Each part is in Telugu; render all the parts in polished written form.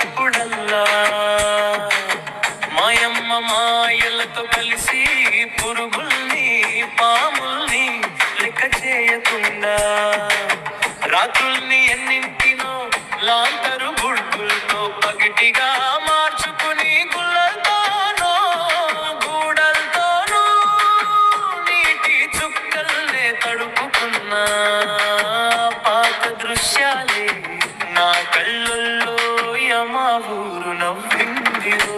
చూసినప్పుడల్లా మాయమ్మ మాయలతో కలిసి పురుగుల్ని పాముల్ని లెక్క చేయకుండా రాత్రుల్ని ఎన్నింటినో లాంతరు గుడ్డులతో పగటిగా మార్చుకుని గుళ్ళతోనో గూడలతోనూ నీటి చుక్కల్నే తడుపుకున్న పాత దృశ్యాలే నా కళ్ళల్లో యమా ఊరు నవ్విందిరో.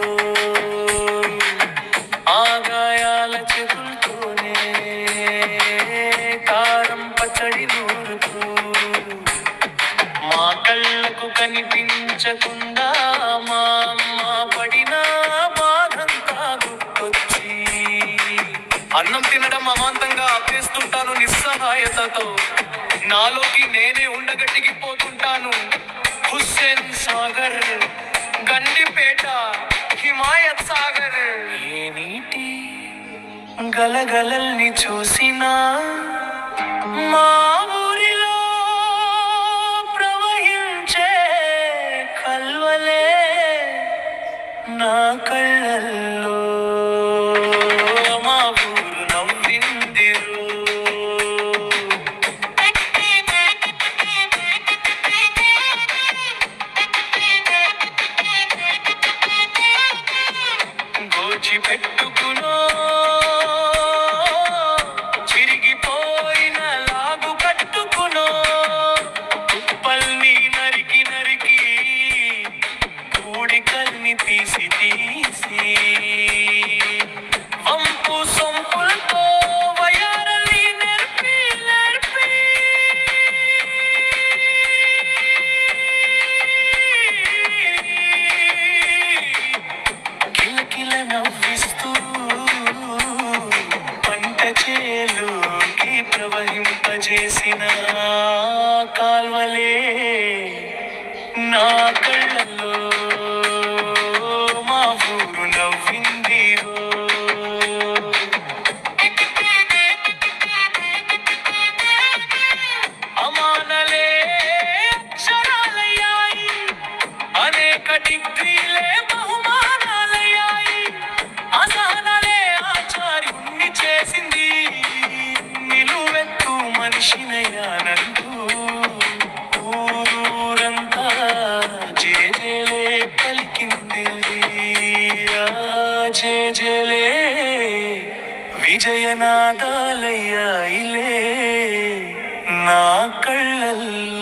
ఆగాయాల చెరులతోనే కారం పచ్చడి నూరుతూ మా కళ్ళకు కనిపించకుండా మా అమ్మ పడిన బాధంతా గుర్తొచ్చి అన్నం తినడం అమాంతంగా ఆపేస్తుంటాను నిస్సహాయతతో. నాలోకి నేనే ఉండగట్టిగిపోతుంటాను. హుస్సేన్ సాగర్, గండిపేట, హిమాయత్ సాగర్ ఏ నీటి గలగలల్ని చూసినా మా ఊరిలో ప్రవహించే కల్వలే నా కళ్ళల్లో మా ఊరు నవ్విందిరో. గోచి పెట్టుకునో చిరిగిపోయిన లాగు కట్టుకునో కుప్పల్ని నరికి నరికి కూడికల్ని తీసి తీసి వంపు సొంపులతో వయారల్ని నెర్పి నెర్పి కిలకిల నవ్విస్తూ పంట చేలోకి ప్రవహింపజేసిన కాల్వలే నా కళ్ళల్లో మా ఊరు నవ్విందిరో. అమానలే అక్షరాలయ్యాయి, అనేక డిగ్రీలే బహుమానాలయ్యాయి. అసహనాలే ఆచార్యుణ్ణి చేసింది, నిలువెత్తు మనిషినయ్యానంటూ ఊరంతా జేజేలే పలికింది. ఆ జేజేలే విజయనాదాలయ్యాయిలే నా కళ్ళల్లో.